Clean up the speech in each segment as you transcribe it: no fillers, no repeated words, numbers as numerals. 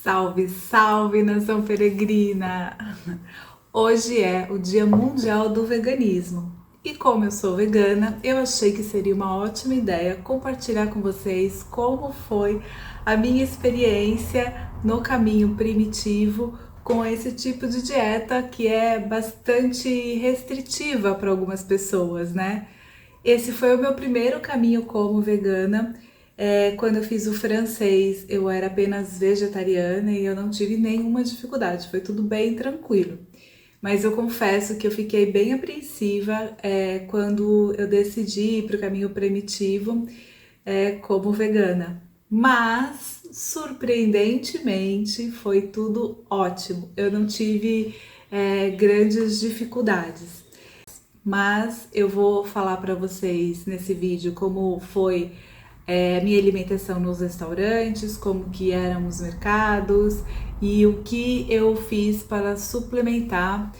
Salve, salve, nação peregrina! Hoje é o Dia Mundial do Veganismo. E como eu sou vegana, eu achei que seria uma ótima ideia compartilhar com vocês como foi a minha experiência no caminho primitivo com esse tipo de dieta que é bastante restritiva para algumas pessoas, né? Esse foi o meu primeiro caminho como vegana. Quando eu fiz o francês, eu era apenas vegetariana e eu não tive nenhuma dificuldade, foi tudo bem tranquilo. Mas eu confesso que eu fiquei bem apreensiva quando eu decidi ir para o caminho primitivo como vegana. Mas, surpreendentemente, foi tudo ótimo. Eu não tive grandes dificuldades. Mas eu vou falar para vocês nesse vídeo como foi minha alimentação nos restaurantes, como que eram os mercados e o que eu fiz para suplementar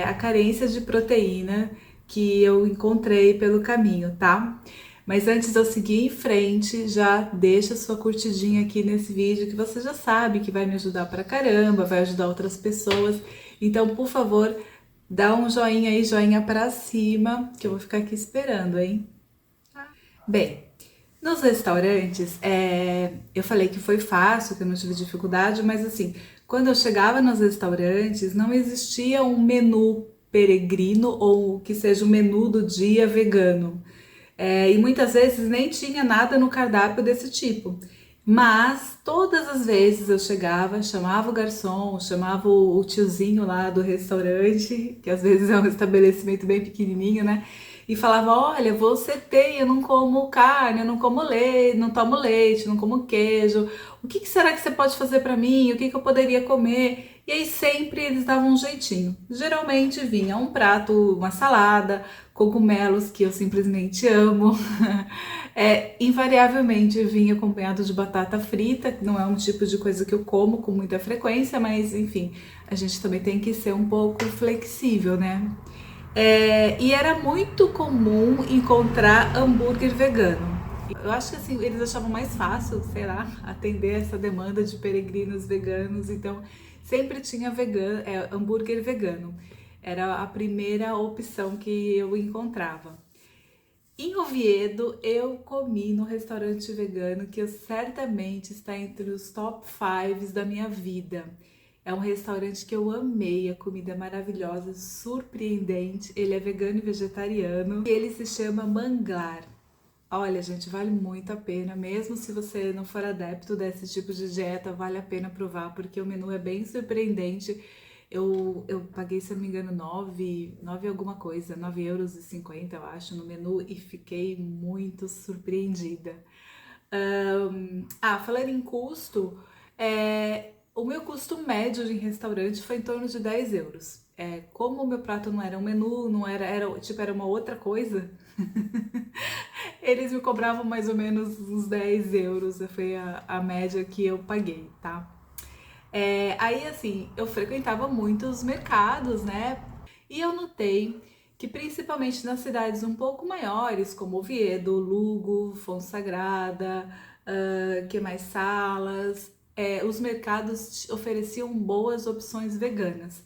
a carência de proteína que eu encontrei pelo caminho, tá? Mas antes de eu seguir em frente, já deixa sua curtidinha aqui nesse vídeo que você já sabe que vai me ajudar pra caramba, vai ajudar outras pessoas. Então, por favor, dá um joinha aí, joinha pra cima, que eu vou ficar aqui esperando, hein? Bem, nos restaurantes, eu falei que foi fácil, que eu não tive dificuldade, mas assim, quando eu chegava nos restaurantes, não existia um menu peregrino ou que seja o menu do dia vegano. E muitas vezes nem tinha nada no cardápio desse tipo. Mas todas as vezes eu chegava, chamava o garçom, chamava o tiozinho lá do restaurante, que às vezes é um estabelecimento bem pequenininho, né? E falava: Olha, você tem, eu não como carne, eu não como leite, não tomo leite, não como queijo. O que será que você pode fazer para mim? O que eu poderia comer? E aí sempre eles davam um jeitinho. Geralmente vinha um prato, uma salada, cogumelos que eu simplesmente amo. Invariavelmente vinha acompanhado de batata frita, que não é um tipo de coisa que eu como com muita frequência, mas enfim, a gente também tem que ser um pouco flexível, né? E era muito comum encontrar hambúrguer vegano. Eu acho que assim, eles achavam mais fácil, sei lá, atender essa demanda de peregrinos veganos, então sempre tinha hambúrguer vegano. Era a primeira opção que eu encontrava. Em Oviedo, eu comi no restaurante vegano que certamente está entre os top 5 da minha vida. É um restaurante que eu amei, a comida é maravilhosa, surpreendente. Ele é vegano e vegetariano e ele se chama Manglar. Olha, gente, vale muito a pena, mesmo se você não for adepto desse tipo de dieta, vale a pena provar, porque o menu é bem surpreendente. Eu paguei, se eu não me engano, 9 alguma coisa, 9,50 € eu acho, no menu e fiquei muito surpreendida. Falando em custo, o meu custo médio em restaurante foi em torno de 10 €. Como o meu prato não era um menu, não era uma outra coisa, eles me cobravam mais ou menos uns 10 €, foi a média que eu paguei, tá? Aí, assim, eu frequentava muitos mercados, né? E eu notei que, principalmente nas cidades um pouco maiores, como Oviedo, Lugo, Fonsagrada, que mais Salas, os mercados ofereciam boas opções veganas.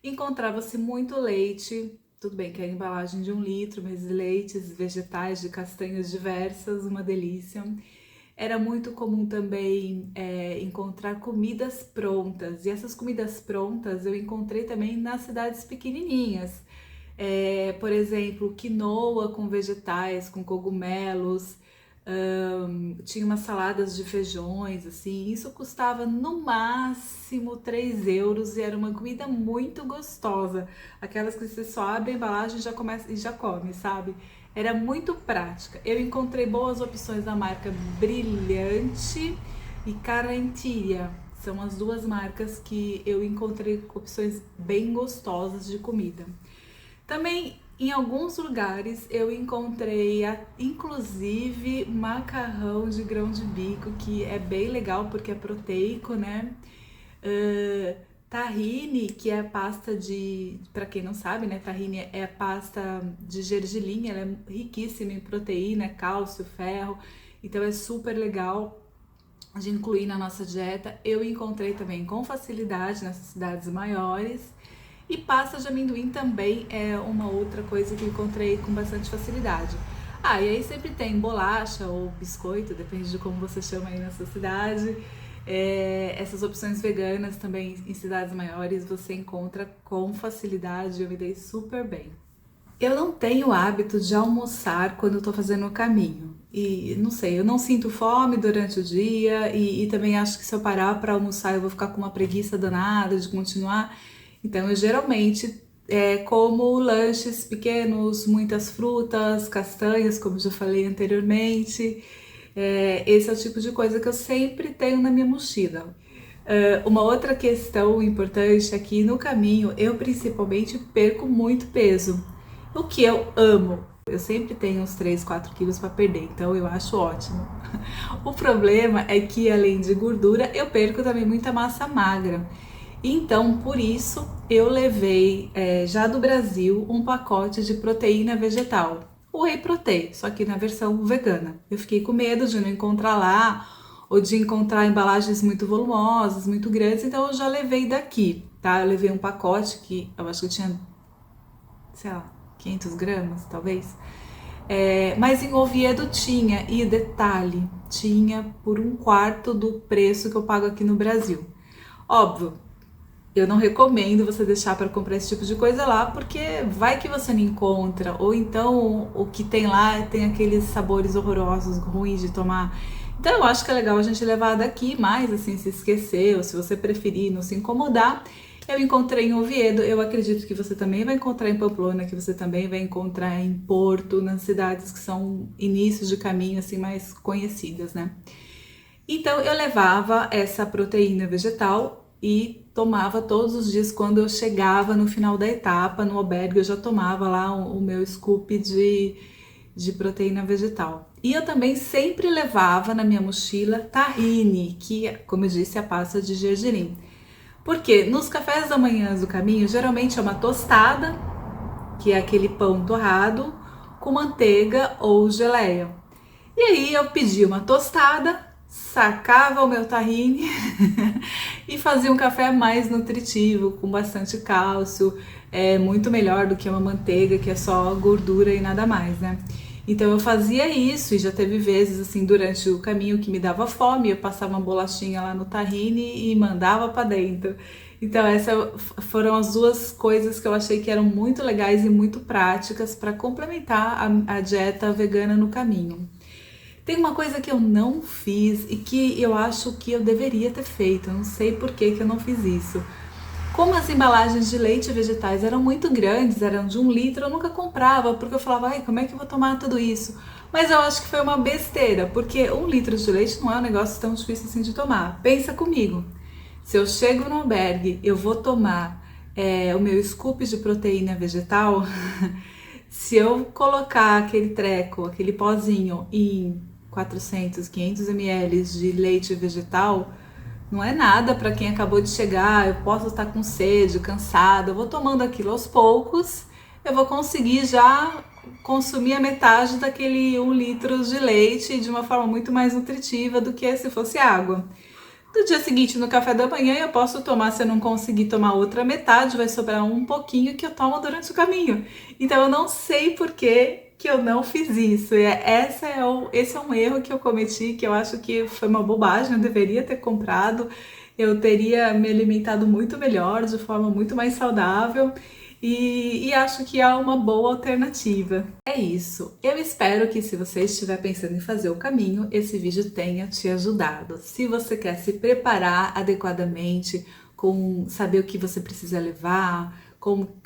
Encontrava-se muito leite, tudo bem que era embalagem de 1 litro, mas leites, vegetais de castanhas diversas, uma delícia. Era muito comum também encontrar comidas prontas, e essas comidas prontas eu encontrei também nas cidades pequenininhas. Por exemplo, quinoa com vegetais, com cogumelos, tinha umas saladas de feijões, assim, isso custava no máximo 3 € e era uma comida muito gostosa, aquelas que você só abre a embalagem e já começa e já come, sabe? Era muito prática. Eu encontrei boas opções da marca Brilhante e Carantia. São as duas marcas que eu encontrei opções bem gostosas de comida. Também em alguns lugares eu encontrei, inclusive, macarrão de grão de bico, que é bem legal porque é proteico, né? Tahine, que é a pasta de, para quem não sabe, né? Tahine é a pasta de gergelim, ela é riquíssima em proteína, cálcio, ferro, então é super legal. de incluir na nossa dieta. Eu encontrei também com facilidade nessas cidades maiores. E pasta de amendoim também é uma outra coisa que eu encontrei com bastante facilidade. Ah, e aí sempre tem bolacha ou biscoito, depende de como você chama aí na sua cidade. Essas opções veganas também em cidades maiores você encontra com facilidade, eu me dei super bem. Eu não tenho o hábito de almoçar quando eu tô fazendo o caminho. E não sei, eu não sinto fome durante o dia e também acho que se eu parar para almoçar eu vou ficar com uma preguiça danada de continuar. Então eu geralmente como lanches pequenos, muitas frutas, castanhas, como já falei anteriormente. Esse é o tipo de coisa que eu sempre tenho na minha mochila. Uma outra questão importante aqui no caminho, eu principalmente perco muito peso, o que eu amo. Eu sempre tenho uns 3, 4 quilos para perder, então eu acho ótimo. O problema é que além de gordura, eu perco também muita massa magra. Então, por isso, eu levei já do Brasil um pacote de proteína vegetal, o Whey Protein, só que na versão vegana. Eu fiquei com medo de não encontrar lá ou de encontrar embalagens muito volumosas, muito grandes, então eu já levei daqui, tá? Eu levei um pacote que eu acho que tinha, sei lá, 500 gramas, talvez. Mas em Oviedo tinha, e detalhe, tinha por 1/4 do preço que eu pago aqui no Brasil. Óbvio, eu não recomendo você deixar para comprar esse tipo de coisa lá, porque vai que você não encontra, ou então o que tem lá tem aqueles sabores horrorosos, ruins de tomar. Então eu acho que é legal a gente levar daqui, mas assim, se esquecer, ou se você preferir não se incomodar, eu encontrei em Oviedo, eu acredito que você também vai encontrar em Pamplona, que você também vai encontrar em Porto, nas cidades que são inícios de caminho assim mais conhecidas, né? Então eu levava essa proteína vegetal e tomava todos os dias quando eu chegava no final da etapa, no albergue, eu já tomava lá o meu scoop de proteína vegetal. E eu também sempre levava na minha mochila tahine, que, como eu disse, é a pasta de gergelim. Porque nos cafés da manhã do caminho, geralmente é uma tostada, que é aquele pão torrado, com manteiga ou geleia. E aí eu pedia uma tostada, sacava o meu tahine e fazia um café mais nutritivo, com bastante cálcio, muito melhor do que uma manteiga que é só gordura e nada mais, né? Então eu fazia isso e já teve vezes assim durante o caminho que me dava fome, eu passava uma bolachinha lá no tahine e mandava para dentro. Então essas foram as duas coisas que eu achei que eram muito legais e muito práticas para complementar a dieta vegana no caminho. Tem uma coisa que eu não fiz e que eu acho que eu deveria ter feito, eu não sei por que eu não fiz isso. Como as embalagens de leite e vegetais eram muito grandes, eram de 1 litro, eu nunca comprava, porque eu falava, ai, como é que eu vou tomar tudo isso? Mas eu acho que foi uma besteira, porque 1 litro de leite não é um negócio tão difícil assim de tomar. Pensa comigo, se eu chego no albergue, eu vou tomar o meu scoop de proteína vegetal, se eu colocar aquele treco, aquele pozinho em 400, 500 ml de leite vegetal, não é nada para quem acabou de chegar. Eu posso estar com sede, cansada, eu vou tomando aquilo aos poucos, eu vou conseguir já consumir a metade daquele 1 litro de leite de uma forma muito mais nutritiva do que se fosse água. No dia seguinte, no café da manhã, eu posso tomar, se eu não conseguir tomar outra metade, vai sobrar um pouquinho que eu tomo durante o caminho. Então eu não sei por que eu não fiz isso. Esse é um erro que eu cometi, que eu acho que foi uma bobagem, eu deveria ter comprado, eu teria me alimentado muito melhor, de forma muito mais saudável. E acho que é uma boa alternativa. É isso. Eu espero que, se você estiver pensando em fazer o caminho, esse vídeo tenha te ajudado. Se você quer se preparar adequadamente, com saber o que você precisa levar,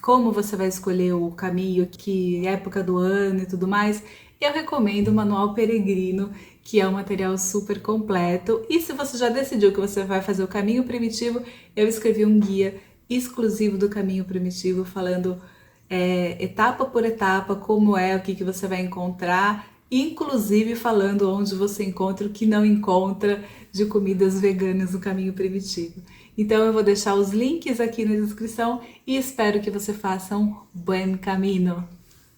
como você vai escolher o caminho, que época do ano e tudo mais, eu recomendo o Manual Peregrino, que é um material super completo. E se você já decidiu que você vai fazer o caminho primitivo, eu escrevi um guia exclusivo do caminho primitivo, falando etapa por etapa como é, o que você vai encontrar, inclusive falando onde você encontra o que não encontra de comidas veganas no caminho primitivo. Então eu vou deixar os links aqui na descrição e espero que você faça um buen camino.